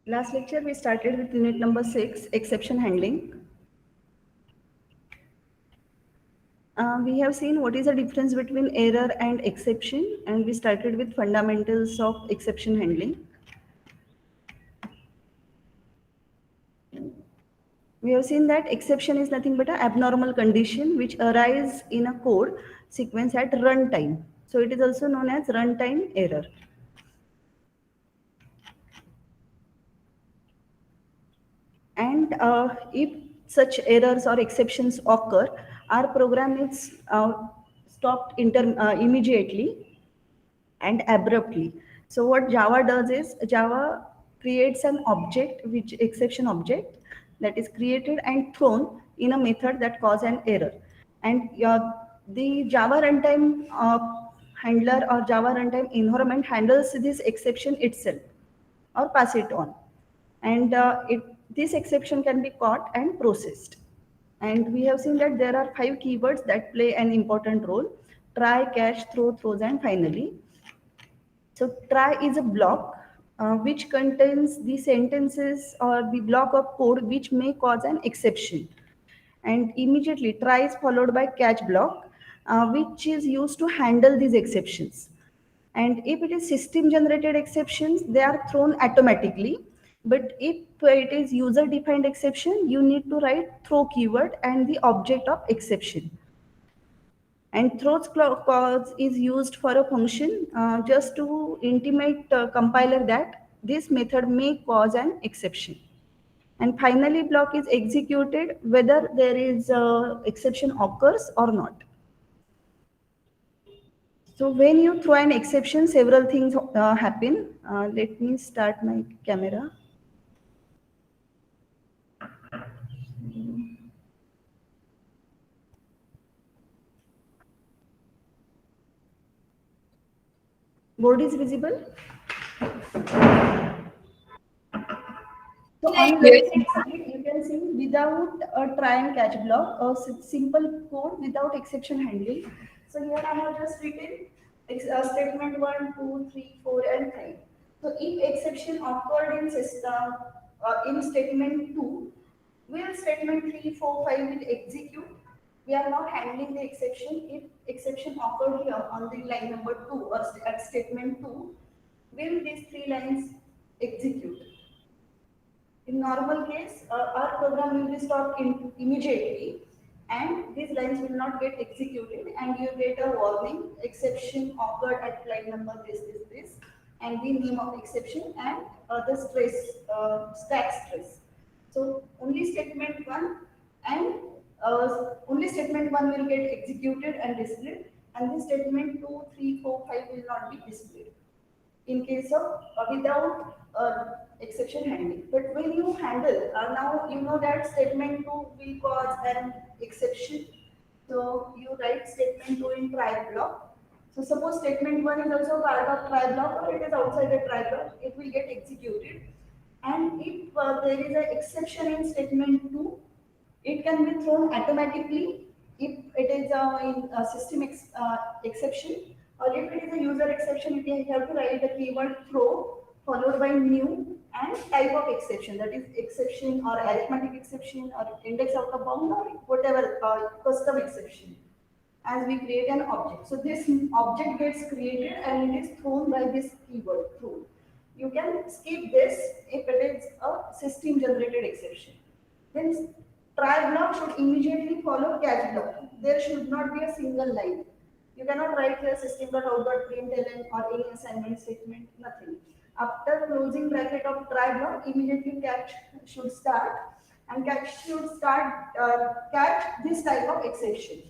Last lecture we started with unit number 6, exception handling. We have seen what is the difference between error and exception, and we started with fundamentals of exception handling. We have seen that exception is nothing but an abnormal condition which arise in a code sequence at runtime. So it is also known as runtime error. And if such errors or exceptions occur, our program is stopped immediately and abruptly. So what Java does is Java creates an object, which exception object, that is created and thrown in a method that cause an error. And the Java runtime handler or Java runtime environment handles this exception itself or pass it on. And this exception can be caught and processed. And we have seen that there are 5 keywords that play an important role: try, catch, throw, throws, and finally. So try is a block which contains the sentences or the block of code which may cause an exception. And immediately try is followed by catch block, which is used to handle these exceptions. And if it is system generated exceptions, they are thrown automatically. But if it is user defined exception, you need to write throw keyword and the object of exception. And throws clause is used for a function just to intimate compiler that this method may cause an exception. And finally block is executed whether there is exception occurs or not. So when you throw an exception, several things happen. Let me start my camera. Board is visible. So on left hand side, you can see without a try and catch block, a simple code without exception handling. So here I have just written statement 1, 2, 3, 4, and 5. So if exception occurred in system in statement 2, will statement 3, 4, 5 will execute. We are not handling the exception. If exception occurred here on the line number 2 or at statement 2, will these 3 lines execute? In normal case, our program will be stopped immediately and these lines will not get executed and you get a warning, exception occurred at line number this, and the name of exception and the stack stress. So only statement 1 will get executed and displayed, and the statement 2, 3, 4, 5 will not be displayed in case of without exception handling. But when you handle, now you know that statement 2 will cause an exception. So you write statement 2 in try block. So suppose statement 1 is also part of try block or it is outside the try block, it will get executed. And if there is an exception in statement 2, it can be thrown automatically if it is in a exception, or if it is a user exception, you have to write the keyword throw followed by new and type of exception, that is exception or arithmetic exception or index out of bound or whatever custom exception, as we create an object. So this object gets created and it is thrown by this keyword throw. You can skip this if it is a system generated exception. Then try block should immediately follow catch block. There should not be a single line. You cannot write here system.out.println or any assignment statement, nothing. After closing bracket of try block, immediately catch should start, and catch should start catch this type of exception.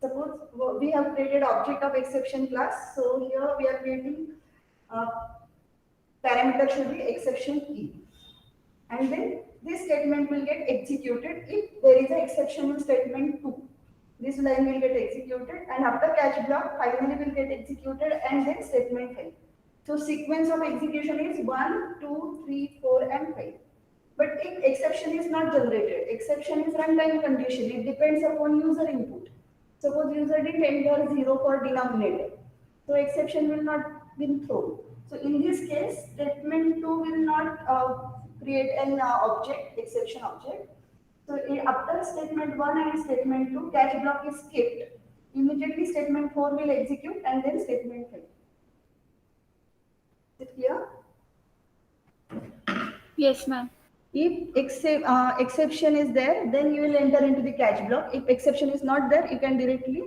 Suppose we have created object of exception class, so here we are creating uh, parameter should be exception key, and then this statement will get executed if there is an exception in statement 2. This line will get executed, and after catch block finally will get executed, and then statement 5. So sequence of execution is 1, 2, 3, 4, and 5. But if exception is not generated, exception is runtime condition, it depends upon user input. Suppose user did enter 0 for denominator, so exception will not be thrown. So in this case, statement 2 will not create an object, exception object. So after statement 1 and statement 2, catch block is skipped. Immediately statement 4 will execute and then statement 5. Is it clear? Yes, ma'am. If exception is there, then you will enter into the catch block. If exception is not there, you can directly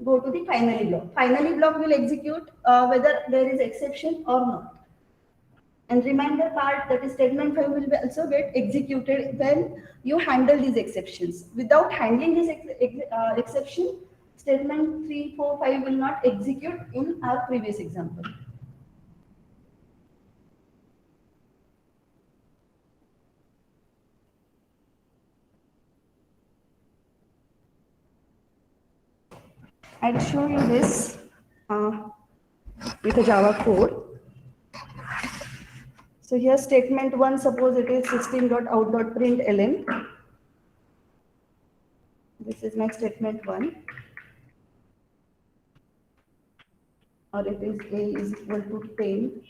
go to the finally block. Finally block will execute whether there is exception or not. And remainder part, that is statement 5, will also get executed when you handle these exceptions. Without handling this exception, statement 3, 4, 5 will not execute in our previous example. I'll show you this with a Java code. So here statement 1, suppose it is system.out.println. This is my statement 1. Or it is a is equal to 10.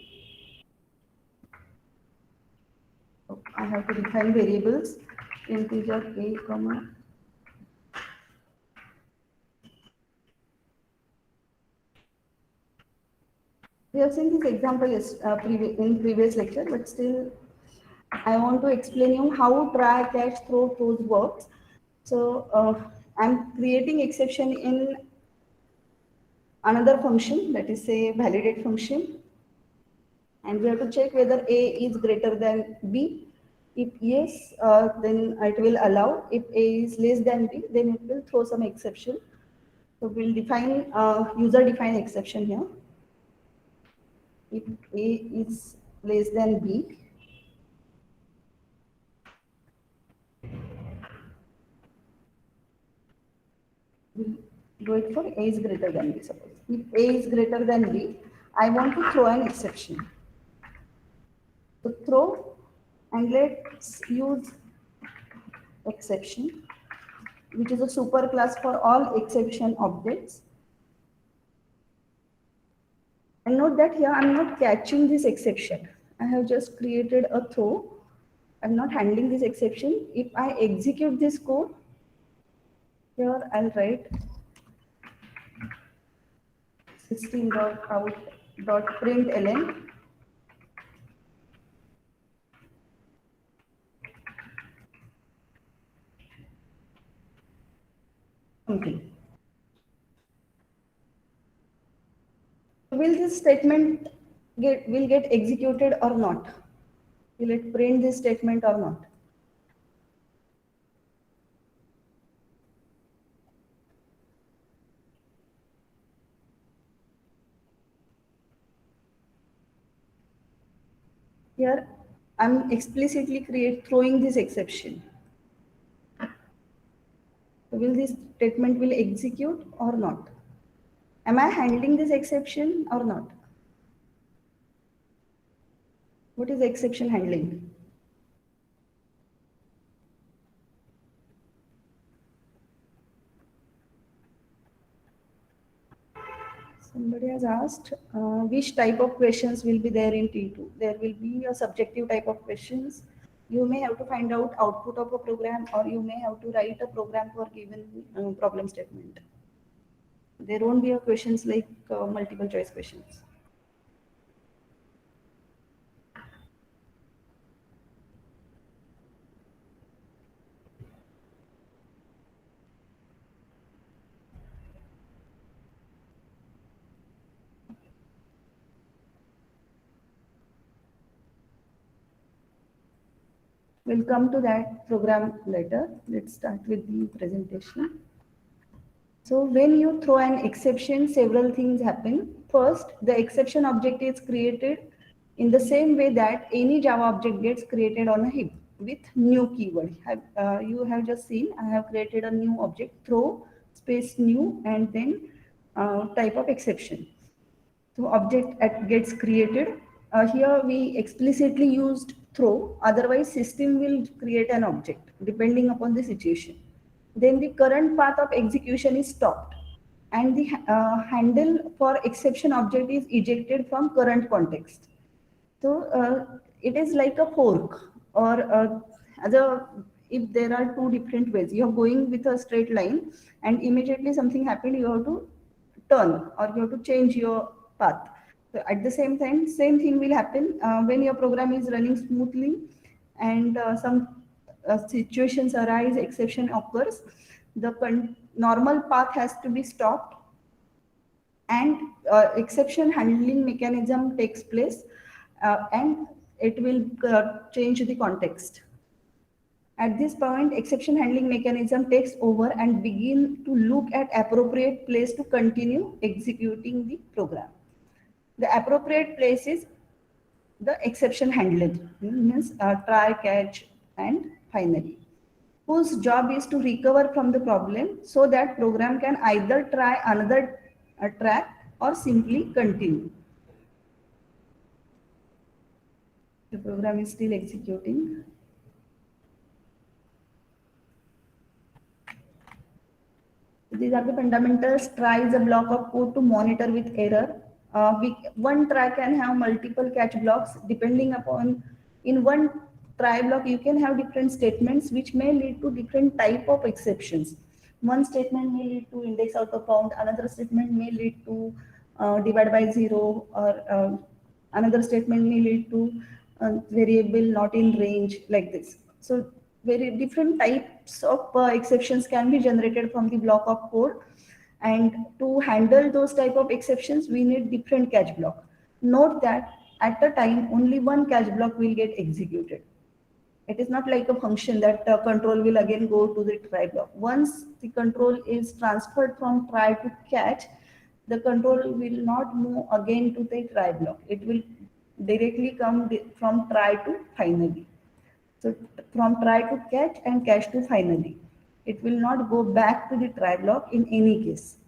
So I have to define variables, integer a, comma. We have seen this example is in previous lecture, but still I want to explain you how try, catch, throw, throws works. So I'm creating exception in another function, that is say validate function, and we have to check whether a is greater than b. If yes, then it will allow. If a is less than b, then it will throw some exception. So we'll define user define exception here. If a is less than b, we'll do it for a is greater than b. Suppose if a is greater than b, I want to throw an exception. So throw, and let's use exception, which is a super class for all exception objects. And note that here I'm not catching this exception. I have just created a throw. I'm not handling this exception. If I execute this code, here I'll write system.out.println. Something. Will this statement will get executed or not? Will it print this statement or not? Here I'm explicitly throwing this exception. Will this statement will execute or not? Am I handling this exception or not? What is exception handling? Somebody has asked which type of questions will be there in T2. There will be a subjective type of questions. You may have to find out output of a program, or you may have to write a program for given problem statement. There won't be a questions like multiple choice questions. We'll come to that program later. Let's start with the presentation. So when you throw an exception, several things happen. First, the exception object is created in the same way that any Java object gets created on a heap with new keyword. You have just seen, I have created a new object, throw space new, and then type of exception. So object gets created. Here we explicitly used throw, otherwise system will create an object depending upon the situation. Then the current path of execution is stopped, and the handle for exception object is ejected from current context. So it is like a fork. or if there are two different ways, you are going with a straight line and immediately something happened, you have to turn or you have to change your path. So at the same time, same thing will happen when your program is running smoothly and some situations arise, exception occurs, the normal path has to be stopped and exception handling mechanism takes place, and it will change the context. At this point, exception handling mechanism takes over and begin to look at appropriate place to continue executing the program. The appropriate place is the exception handler, means try, catch, and finally, whose job is to recover from the problem so that program can either try another track or simply continue. The program is still executing. These are the fundamentals. Try is a block of code to monitor with error. One try can have multiple catch blocks depending upon, in one try block you can have different statements which may lead to different type of exceptions. One statement may lead to index out of bound, another statement may lead to divide by zero, or another statement may lead to variable not in range, like this. So very different types of exceptions can be generated from the block of code, and to handle those type of exceptions we need different catch block. Note that at a time only one catch block will get executed. It is not like a function that control will again go to the try block. Once the control is transferred from try to catch, the control will not move again to the try block. It will directly come from try to finally. So from try to catch and catch to finally. It will not go back to the try block in any case.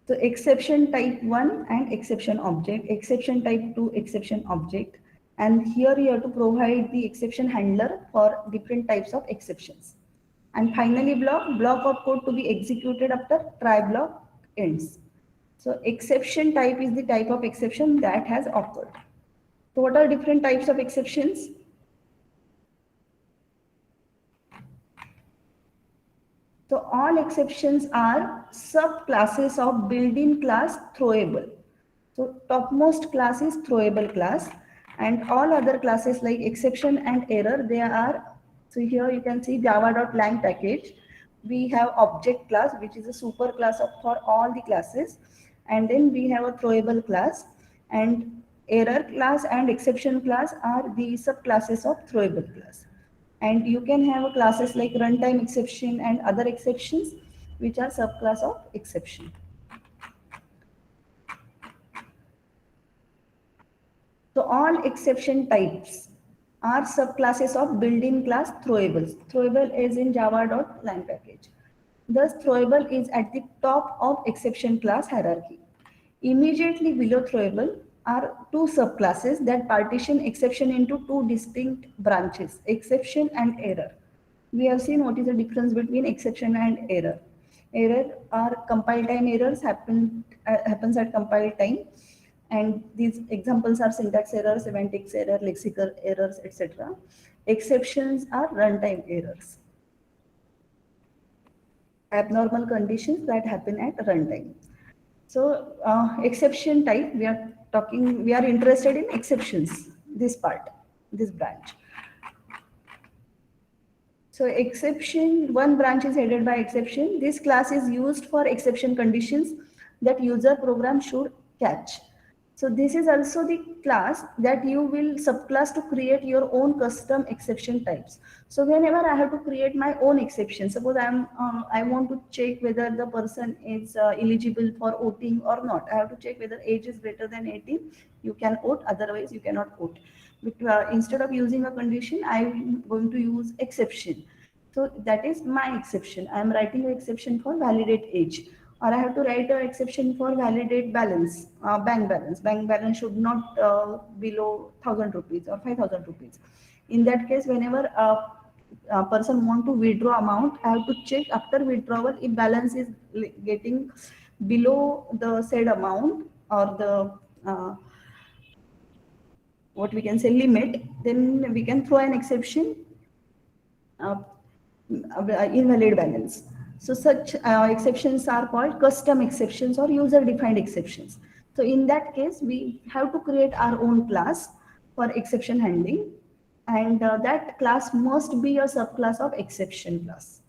So exception type 1 and exception object, exception type 2 exception object. And here you have to provide the exception handler for different types of exceptions. And finally block of code to be executed after try block ends. So exception type is the type of exception that has occurred. So what are different types of exceptions? So all exceptions are subclasses of built-in class throwable. So topmost class is throwable class, and all other classes like exception and error, they are, so here you can see java.lang package. We have object class, which is a super class for all the classes. And then we have a throwable class, and error class and exception class are the subclasses of throwable class. And you can have classes like runtime exception and other exceptions, which are subclass of exception. So all exception types are subclasses of built-in class throwables. Throwable is in java.lang package. Thus, throwable is at the top of exception class hierarchy. Immediately below throwable are two subclasses that partition exception into two distinct branches, exception and error. We have seen what is the difference between exception and error. Error are compile time errors, happens at compile time. And these examples are syntax errors, semantics error, lexical errors, etc. Exceptions are runtime errors, abnormal conditions that happen at runtime. So exception type, we are interested in exceptions, this part, this branch. So exception, one branch is headed by exception. This class is used for exception conditions that user program should catch. So this is also the class that you will subclass to create your own custom exception types. So whenever I have to create my own exception, suppose I want to check whether the person is eligible for voting or not. I have to check whether age is greater than 18. You can vote, otherwise you cannot vote. But instead of using a condition, I'm going to use exception. So that is my exception. I am writing an exception for validate age, or I have to write an exception for validate balance, bank balance. Bank balance should not below 1,000 rupees or 5,000 rupees. In that case, whenever a person want to withdraw amount, I have to check after withdrawal if balance is getting below the said amount or the what we can say limit, then we can throw an exception, uh, invalid balance. So such exceptions are called custom exceptions or user defined exceptions. So in that case, we have to create our own class for exception handling, and that class must be a subclass of exception class.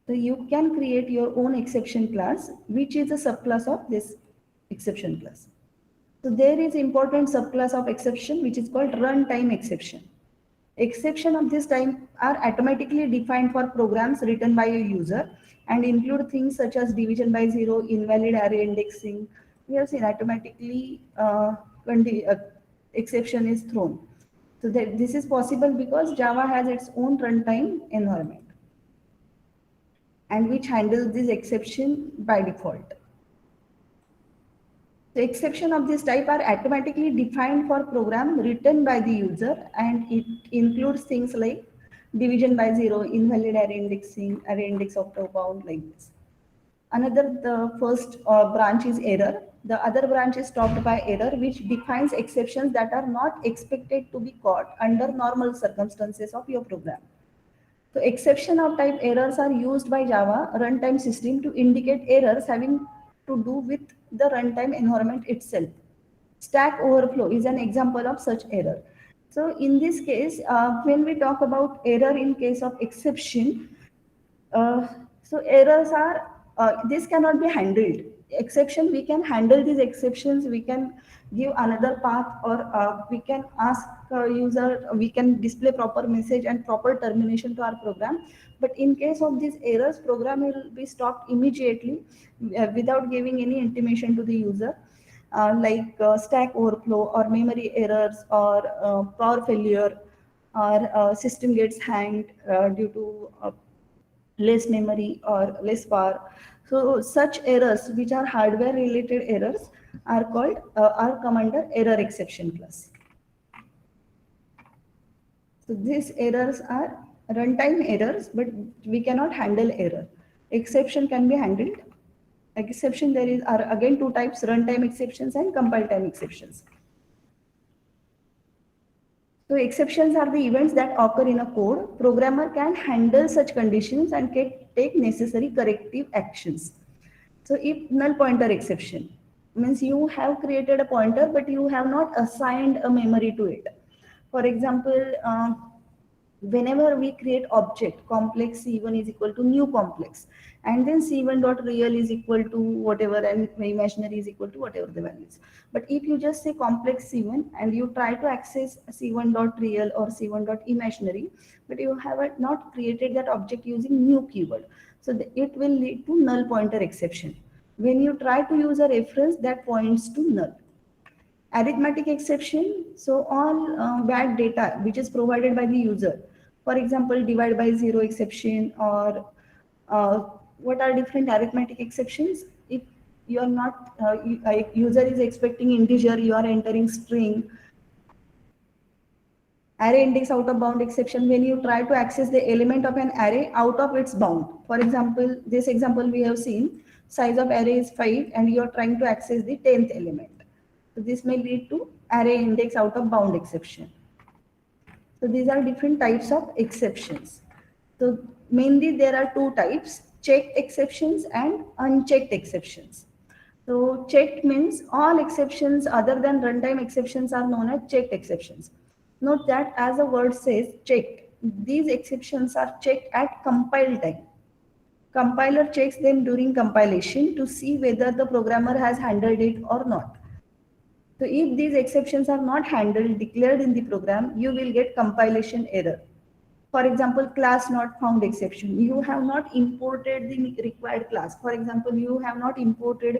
So you can create your own exception class, which is a subclass of this exception class. So there is important subclass of exception, which is called runtime exception. Exception of this type are automatically defined for programs written by a user and include things such as division by zero, invalid array indexing. We have seen automatically exception is thrown. So this is possible because Java has its own runtime environment and which handles this exception by default. The exception of this type are automatically defined for program written by the user, and it includes things like division by zero, invalid array index of bound, like this. The first branch is error. The other branch is stopped by error, which defines exceptions that are not expected to be caught under normal circumstances of your program. So exception of type errors are used by Java runtime system to indicate errors having to do with the runtime environment itself. Stack overflow is an example of such error. So in this case, when we talk about error in case of exception, uh, so errors are, this cannot be handled. Exception, we can handle these exceptions, we can give another path, or we can ask user, we can display proper message and proper termination to our program. But in case of these errors, program will be stopped immediately without giving any intimation to the user. Like stack overflow or memory errors or power failure, or system gets hanged due to less memory or less power. So such errors, which are hardware related errors, are called are come under error exception class. So these errors are runtime errors, but we cannot handle error. Exception can be handled. Exception, there is are again two types: runtime exceptions and compile time exceptions. So exceptions are the events that occur in a code. Programmer can handle such conditions and can take necessary corrective actions. So if null pointer exception means you have created a pointer, but you have not assigned a memory to it. For example, whenever we create object complex C1 is equal to new complex, and then C1 dot real is equal to whatever, and imaginary is equal to whatever the values. But if you just say complex C1 and you try to access C1 dot real or C1 dot imaginary, but you have not created that object using new keyword, so it will lead to null pointer exception. When you try to use a reference that points to null. Arithmetic exception, so all bad data which is provided by the user, for example divide by zero exception, or what are different arithmetic exceptions. If you are not user is expecting integer, you are entering string. Array index out of bound exception, when you try to access the element of an array out of its bound. For example, this example we have seen, size of array is 5 and you are trying to access the 10th element. So this may lead to array index out of bound exception. So these are different types of exceptions. So mainly there are two types: checked exceptions and unchecked exceptions. So checked means all exceptions other than runtime exceptions are known as checked exceptions. Note that as the word says, checked, these exceptions are checked at compile time. Compiler checks them during compilation to see whether the programmer has handled it or not. So if these exceptions are not handled, declared in the program, you will get compilation error. For example, class not found exception. You have not imported the required class. For example, you have not imported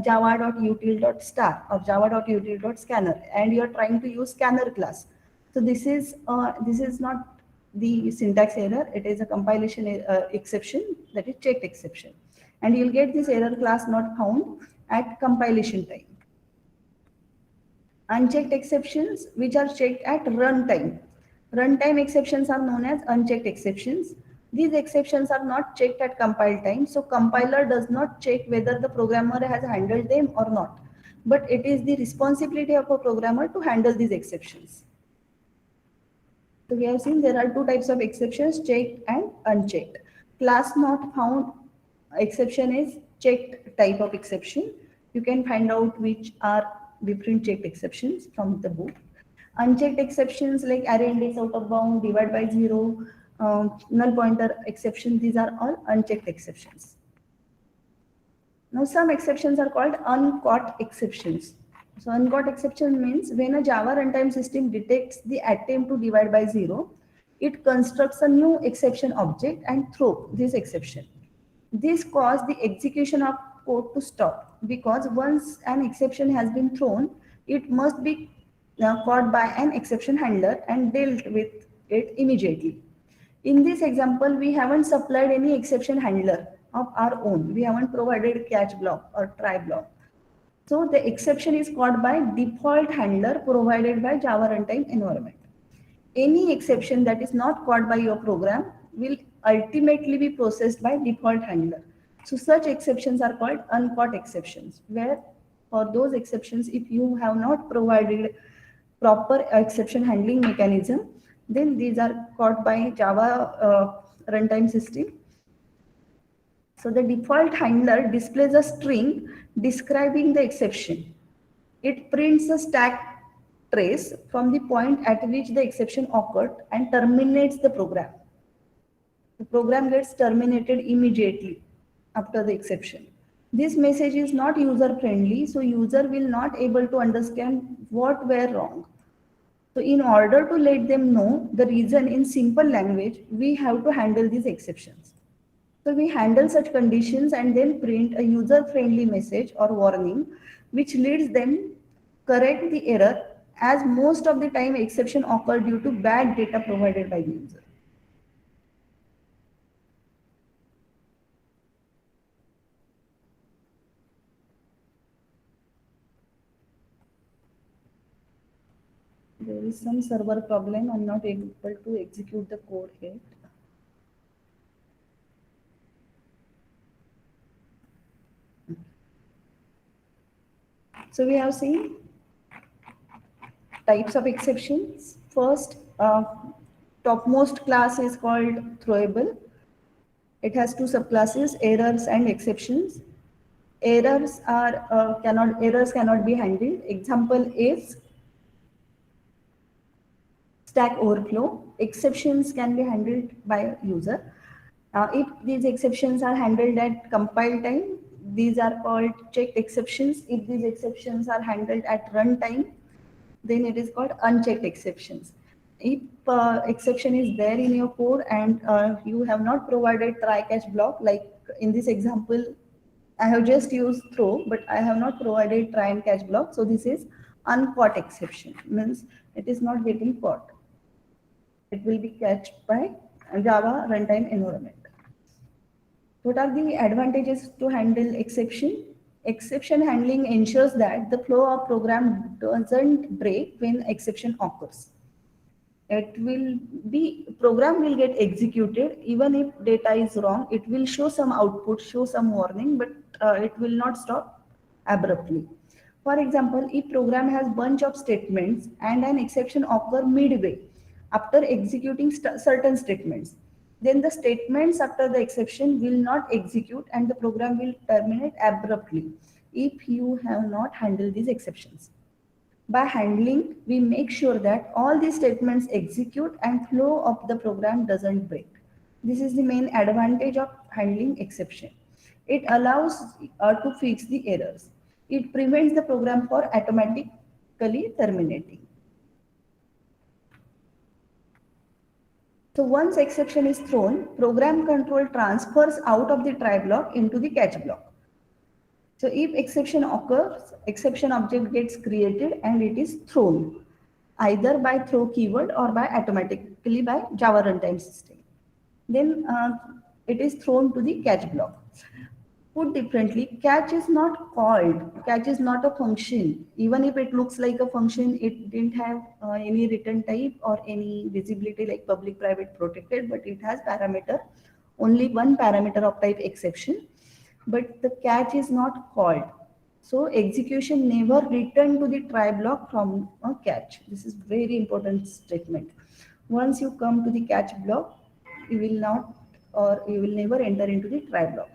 java.util.star or java.util.scanner, and you are trying to use scanner class. So this is not the syntax error. It is a compilation exception, that is checked exception, and you'll get this error class not found at compilation time. Unchecked exceptions, which are checked at runtime. Runtime exceptions are known as unchecked exceptions. These exceptions are not checked at compile time, so compiler does not check whether the programmer has handled them or not. but it is the responsibility of a programmer to handle these exceptions. So we have seen there are two types of exceptions, checked and unchecked. Class not found exception is checked type of exception. You can find out which are different checked exceptions from the book. Unchecked exceptions like array index out of bound, divide by zero, null pointer exception, these are all unchecked exceptions. Now some exceptions are called uncaught exceptions. So uncaught exception means when a Java runtime system detects the attempt to divide by zero, it constructs a new exception object and throws this exception. This causes the execution of code to stop because once an exception has been thrown, it must be caught by an exception handler and dealt with it immediately. In this example, we haven't supplied any exception handler of our own. We haven't provided catch block or try block. So the exception is caught by default handler provided by Java runtime environment. Any exception that is not caught by your program will ultimately be processed by default handler. So such exceptions are called uncaught exceptions, where for those exceptions, if you have not provided proper exception handling mechanism, then these are caught by Java runtime system. So the default handler displays a string describing the exception. It prints a stack trace from the point at which the exception occurred and terminates the program. The program gets terminated immediately after the exception. This message is not user friendly, so user will not able to understand what were wrong. So in order to let them know the reason in simple language, we have to handle these exceptions. So we handle such conditions and then print a user-friendly message or warning, which leads them correct the error, as most of the time exception occur due to bad data provided by the user. There is some server problem. I'm not able to execute the code yet. So we have seen types of exceptions. First, topmost class is called throwable. It has two subclasses, errors and exceptions. Errors cannot be handled. Example is Stack Overflow. Exceptions can be handled by user. If these exceptions are handled at compile time, these are called checked exceptions. If these exceptions are handled at runtime, then it is called unchecked exceptions. If exception is there in your code and you have not provided try catch block, like in this example, I have just used throw, but I have not provided try and catch block. So this is uncaught exception, means it is not getting caught. It will be catched by Java runtime environment. What are the advantages to handle exception? Exception handling ensures that the flow of program doesn't break when exception occurs. Program will get executed even if data is wrong. It will show some output, show some warning, but it will not stop abruptly. For example, if program has bunch of statements and an exception occur midway after executing certain statements, then the statements after the exception will not execute and the program will terminate abruptly if you have not handled these exceptions. By handling, we make sure that all these statements execute and flow of the program doesn't break. This is the main advantage of handling exception. It allows to fix the errors. It prevents the program from automatically terminating. So once exception is thrown, program control transfers out of the try block into the catch block. So if exception occurs, exception object gets created and it is thrown either by throw keyword or by automatically by Java runtime system. Then it is thrown to the catch block. Put differently, catch is not called. Catch is not a function. Even if it looks like a function, it didn't have any return type or any visibility like public, private, protected, but it has parameter, only one parameter of type exception. But the catch is not called. So execution never return to the try block from a catch. This is very important statement. Once you come to the catch block, you will not or you will never enter into the try block.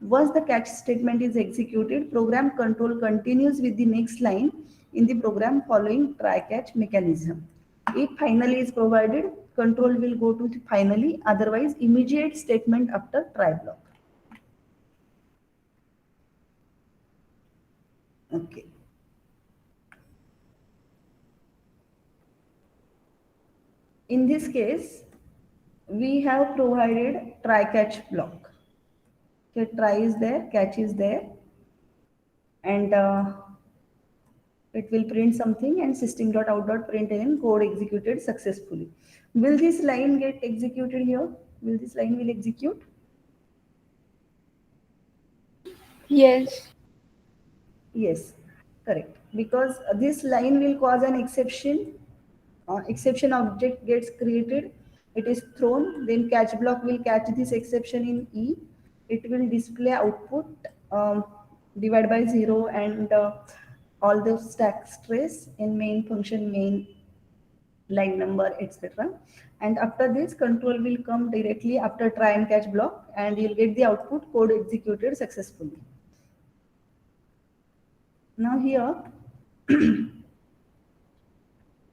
Once the catch statement is executed, program control continues with the next line in the program following try catch mechanism. If finally is provided, control will go to the finally, otherwise immediate statement after try block. Okay. In this case, we have provided try catch block. Okay, try is there, catch is there, and it will print something and system.out.println code executed successfully. Will this line get executed here? Will this line will execute? Yes. Yes, correct. Because this line will cause an exception. Exception object gets created. It is thrown. Then catch block will catch this exception in E. It will display output divide by 0 and all the stack trace in main function, main line number, etc. And after this, control will come directly after try and catch block, and you'll get the output code executed successfully. Now here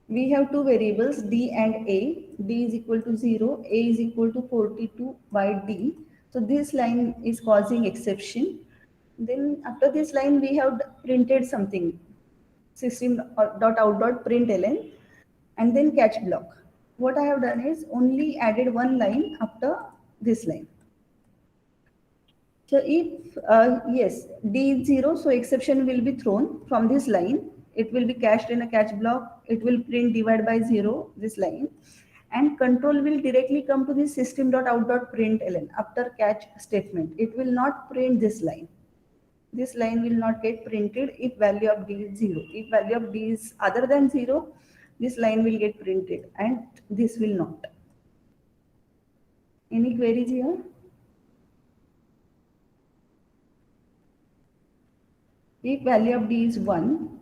we have two variables d and a. D is equal to 0, a is equal to 42 by d. So this line is causing exception. Then after this line we have printed something, system.out.println, and then catch block. What I have done is only added one line after this line. So if, yes, D is 0, so exception will be thrown from this line. It will be cached in a catch block. It will print divide by 0, this line. And control will directly come to this system.out.println after catch statement. It will not print this line. This line will not get printed if value of D is 0. If value of D is other than 0, this line will get printed and this will not. Any queries here? If value of D is 1,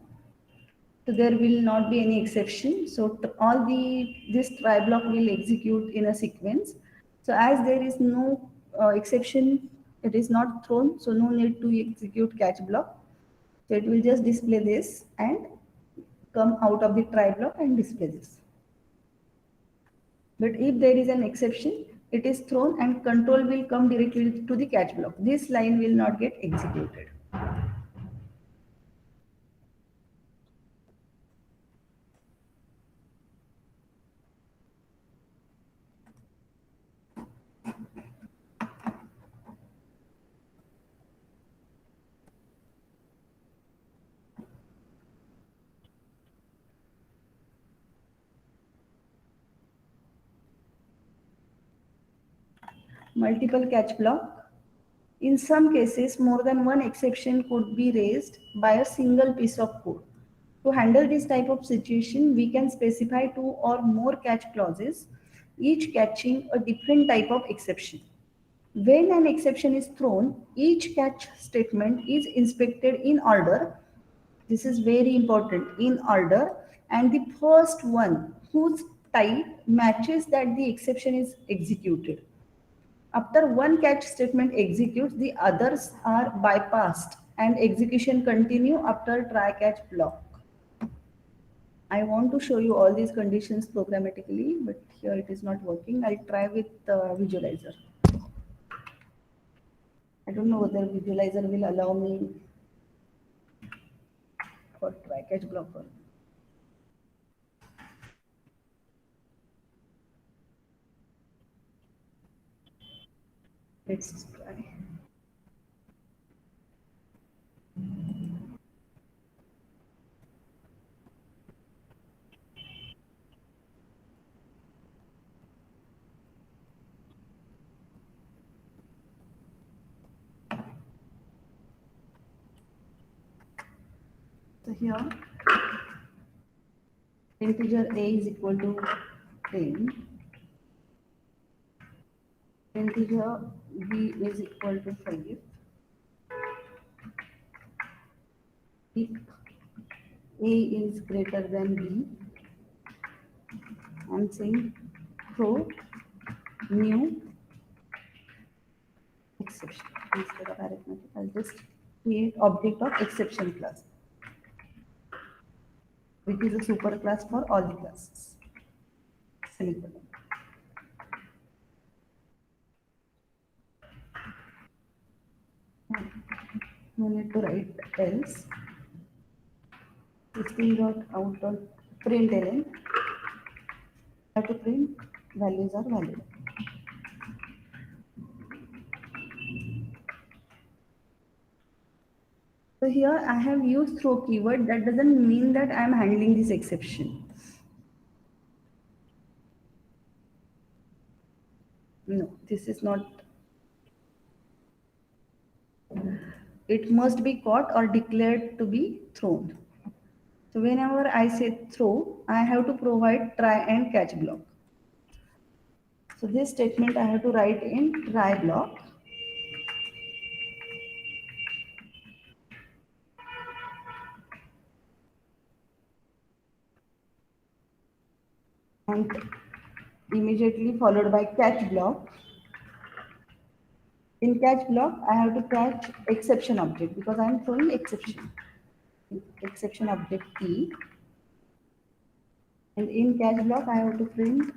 so there will not be any exception. So all this try block will execute in a sequence. So as there is no exception, it is not thrown, so no need to execute catch block. So it will just display this and come out of the try block and display this. But if there is an exception, it is thrown and control will come directly to the catch block. This line will not get executed. Multiple catch block. In some cases, more than one exception could be raised by a single piece of code. To handle this type of situation, we can specify two or more catch clauses, each catching a different type of exception. When an exception is thrown, each catch statement is inspected in order. This is very important, in order, and the first one whose type matches that the exception is executed. After one catch statement executes, the others are bypassed and execution continue after try catch block. I want to show you all these conditions programmatically, but here it is not working. I'll try with visualizer. I don't know whether visualizer will allow me for try catch block or not. Let's try. So here, integer a is equal to 10. Integer b is equal to 5. if A is greater than B, I'm saying throw new exception. Instead of arithmetic, I'll just create object of exception class, which is a super class for all the classes. Semicolon. No need to write else. System dot out dot println. Have to print values are valid. So here I have used throw keyword. That doesn't mean that I am handling this exception. No, this is not. It must be caught or declared to be thrown. So whenever I say throw, I have to provide try and catch block. So this statement I have to write in try block. And immediately followed by catch block. In catch block, I have to catch exception object because I am throwing exception. Exception object T. And in catch block, I have to print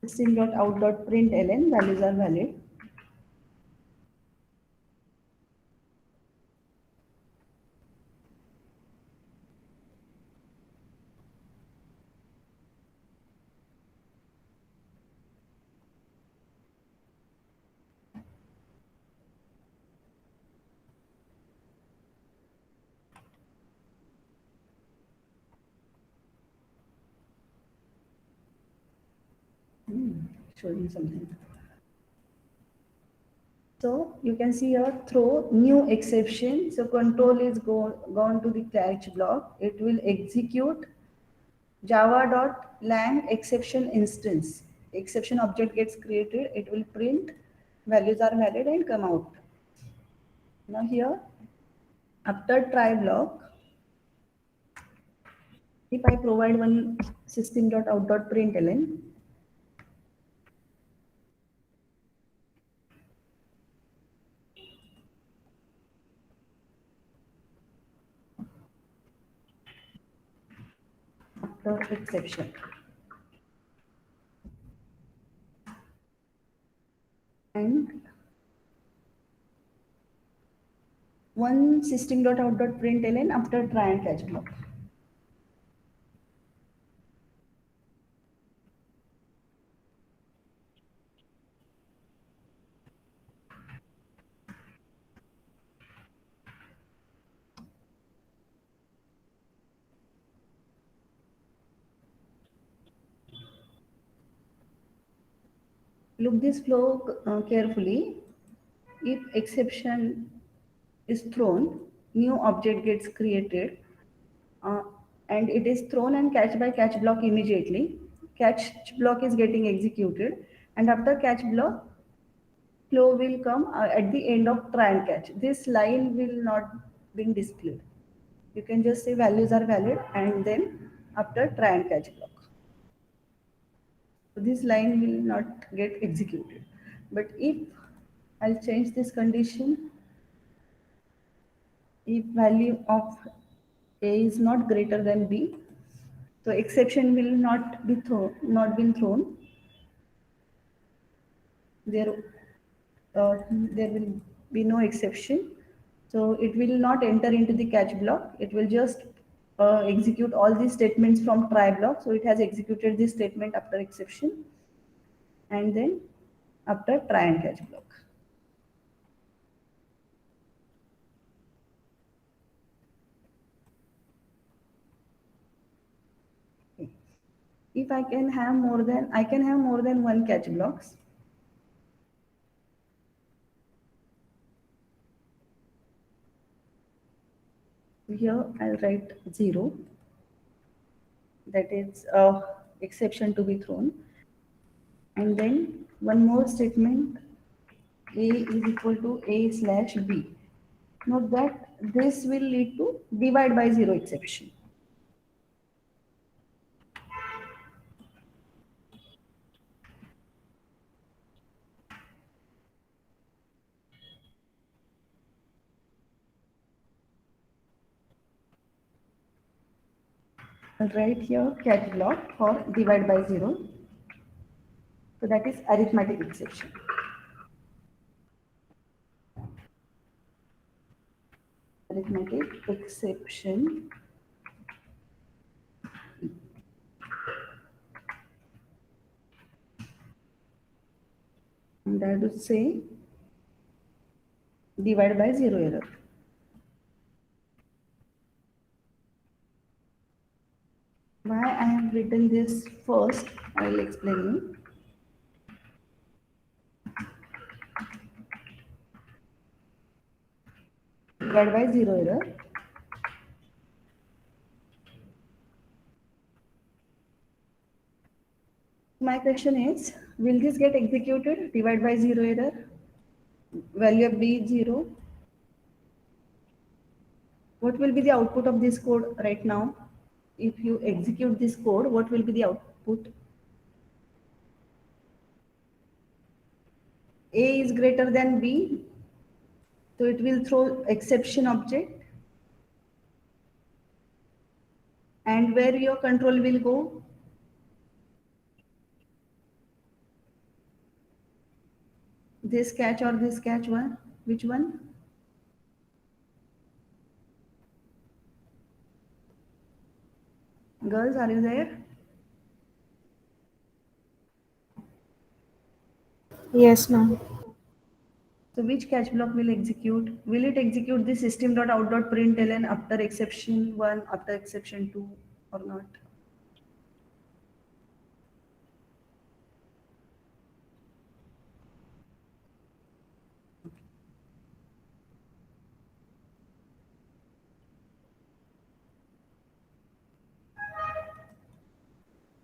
system.out.println values are valid. Showing something. So you can see here throw new exception. So control is gone to the catch block. It will execute java.lang exception instance. Exception object gets created. It will print values are valid and come out. Now here after try block, if I provide one system.out.println, after exception. And one system.out.println after try and catch block. Look this flow carefully. If exception is thrown, new object gets created and it is thrown and catch by catch block immediately. Catch block is getting executed and after catch block, flow will come at the end of try and catch. This line will not be displayed. You can just say values are valid and then after try and catch block. So this line will not get executed. But if I'll change this condition, if value of A is not greater than B, so exception will not be been thrown. There will be no exception. So it will not enter into the catch block. It will just execute all these statements from try block. So it has executed this statement after exception and then after try and catch block. If I can have more than one catch blocks. Here I'll write 0. That is exception to be thrown. And then one more statement, A is equal to A slash B. Note that this will lead to divide by zero exception. I'll write here catch block for divide by zero. So that is arithmetic exception. Arithmetic exception. And I would say divide by zero error. Why I have written this first, I will explain you. Divide by zero error. My question is, will this get executed? Divide by zero error. Value of b is 0. What will be the output of this code right now? If you execute this code, what will be the output? A is greater than B, so it will throw exception object. And where your control will go? This catch or this catch one? Which one? Girls, are you there? Yes, ma'am. So which catch block will execute? Will it execute the system.out.println after exception 1, after exception 2 or not?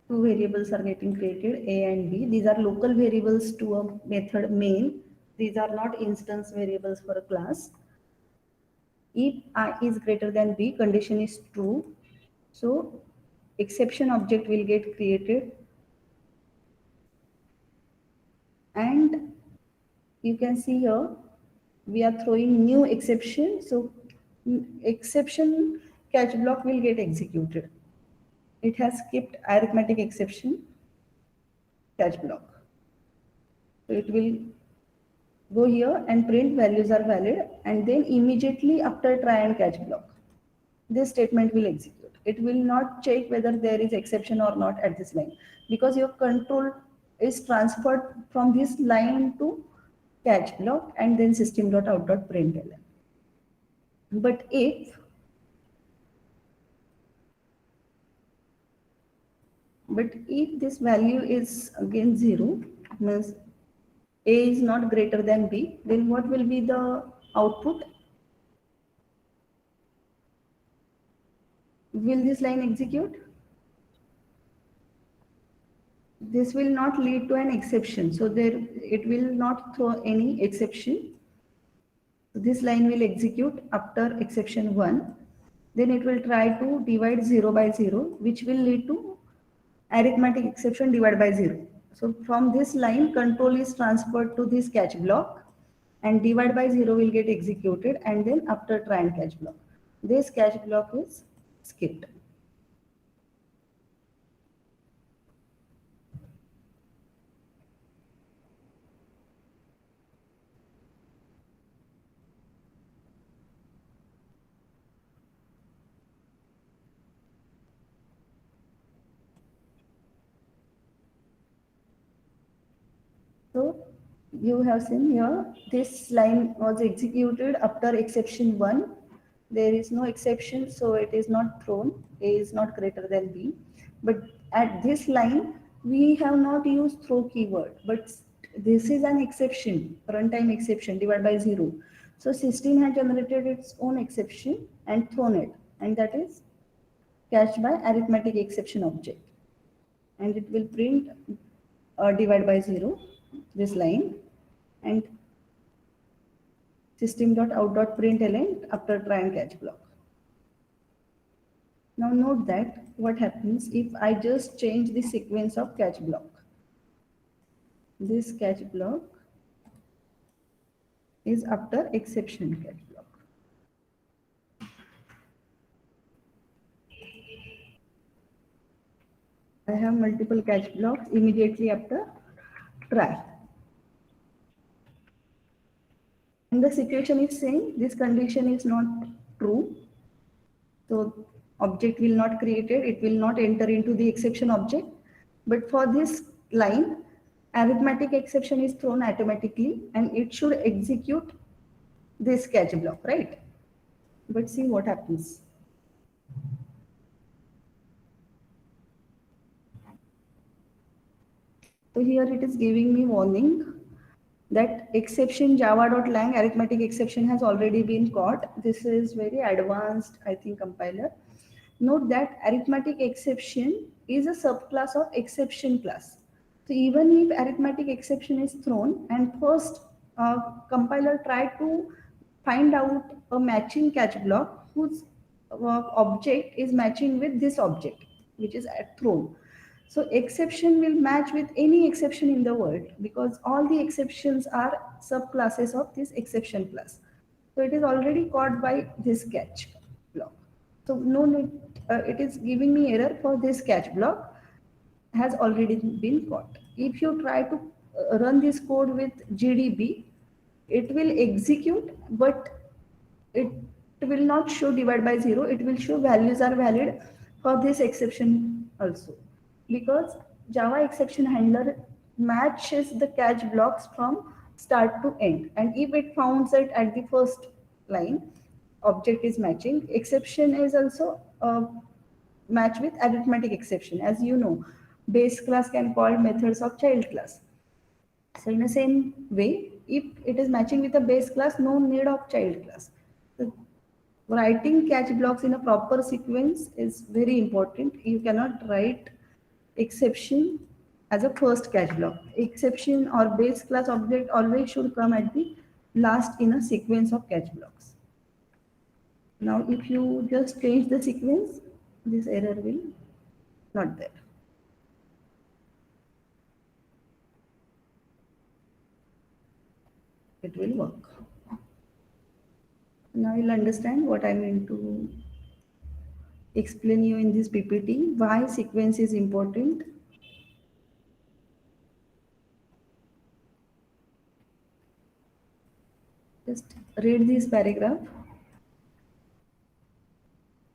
Two variables are getting created, A and B. These are local variables to a method main. These are not instance variables for a class. If I is greater than B, condition is true. So exception object will get created. And you can see here, we are throwing new exception. So exception catch block will get executed. It has skipped arithmetic exception catch block. So it will go here and print values are valid, and then immediately after try and catch block, this statement will execute. It will not check whether there is exception or not at this line, because your control is transferred from this line to catch block and then system.out.println. But if this value is again 0, means A is not greater than B, then what will be the output? Will this line execute? This will not lead to an exception. So it will not throw any exception. This line will execute after exception 1. Then it will try to divide 0 by 0, which will lead to arithmetic exception divided by 0. So from this line, control is transferred to this catch block, and divide by 0 will get executed, and then after try and catch block. This catch block is skipped. So you have seen here, this line was executed after exception 1. There is no exception, so it is not thrown. A is not greater than B. But at this line, we have not used throw keyword, but this is an exception, runtime exception divided by 0. So system has generated its own exception and thrown it, and that is catched by arithmetic exception object. And it will print divide by 0, this line, and system.out.println after try and catch block. Now note that what happens if I just change the sequence of catch block. This catch block is after exception catch block. I have multiple catch blocks immediately after try. And the situation is saying this condition is not true. So object will not created, it will not enter into the exception object. But for this line, arithmetic exception is thrown automatically and it should execute this catch block, right? But see what happens. So here it is giving me warning that exception java.lang arithmetic exception has already been caught. This is very advanced, I think, compiler. Note that arithmetic exception is a subclass of exception class. So even if arithmetic exception is thrown and first compiler tried to find out a matching catch block whose object is matching with this object which is thrown. So exception will match with any exception in the world because all the exceptions are subclasses of this exception class. So it is already caught by this catch block. So no need, it is giving me error for this catch block has already been caught. If you try to run this code with GDB, it will execute, but it will not show divide by 0. It will show values are valid for this exception also. Because Java exception handler matches the catch blocks from start to end. And if it founds it at the first line, object is matching. Exception is also match with arithmetic exception. As you know, base class can call methods of child class. So in the same way, if it is matching with a base class, no need of child class. So writing catch blocks in a proper sequence is very important. You cannot write exception as a first catch block. Exception or base class object always should come at the last in a sequence of catch blocks. Now if you just change the sequence, this error will not there. It will work. Now you'll understand what I mean to explain you in this PPT, why sequence is important. Just read this paragraph.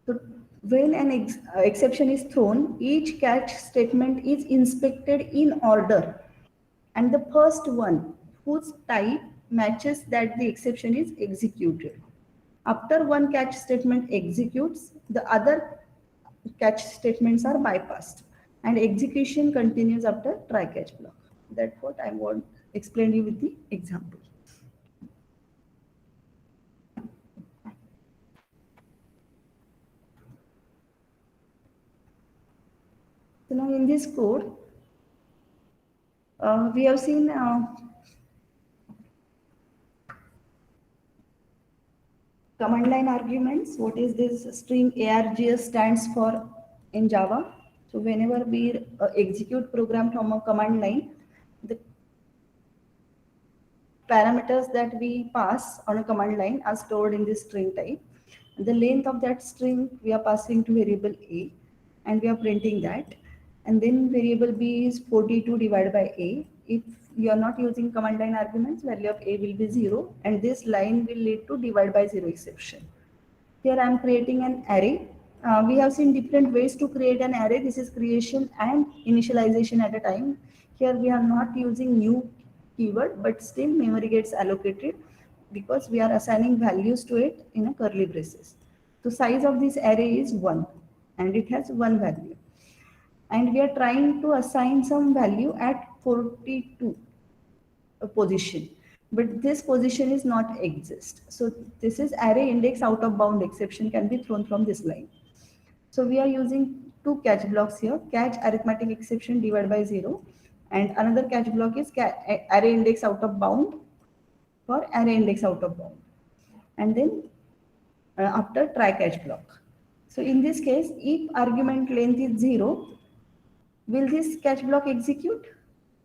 So when an exception is thrown, each catch statement is inspected in order, and the first one whose type matches that the exception is executed. After one catch statement executes, the other catch statements are bypassed and execution continues after try catch block. That's what I want to explain you with the example. So now in this code, we have seen command line arguments. What is this string args stands for in Java? So whenever we execute program from a command line, the parameters that we pass on a command line are stored in this string type. The length of that string we are passing to variable a, and we are printing that. And then variable b is 42 divided by a. If you are not using command line arguments, value of a will be 0, and this line will lead to divide by 0 exception. Here I am creating an array. We have seen different ways to create an array. This is creation and initialization at a time. Here we are not using new keyword, but still memory gets allocated because we are assigning values to it in a curly braces. So size of this array is 1 and it has 1 value. And we are trying to assign some value at 42 position, but this position is not exist. So this is array index out of bound exception can be thrown from this line. So we are using two catch blocks here, catch arithmetic exception divided by 0, and another catch block is array index out of bound for array index out of bound. and then after try catch block. So in this case, if argument length is 0, will this catch block execute?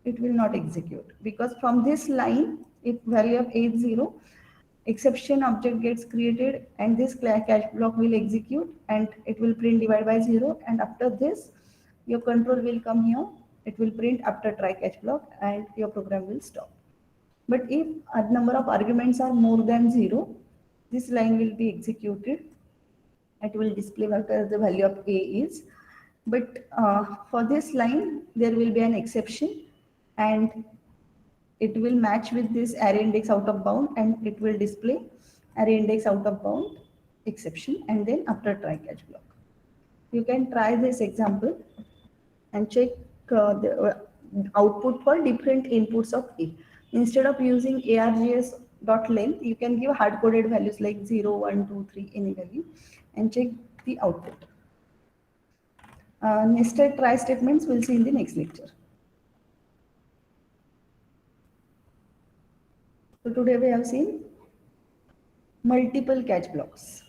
It will not execute, because from this line, if value of a is 0, exception object gets created and this catch block will execute and it will print divide by 0, and after this your control will come here, it will print after try catch block and your program will stop. But if a number of arguments are more than 0, this line will be executed. It will display whatever the value of a is. But for this line, there will be an exception, and it will match with this array index out of bound, and it will display array index out of bound exception, and then after try catch block. You can try this example and check the output for different inputs of A. Instead of using args.length, you can give hard-coded values like 0, 1, 2, 3, any value, and check the output. Nested try statements we'll see in the next lecture. So today we have seen multiple catch blocks.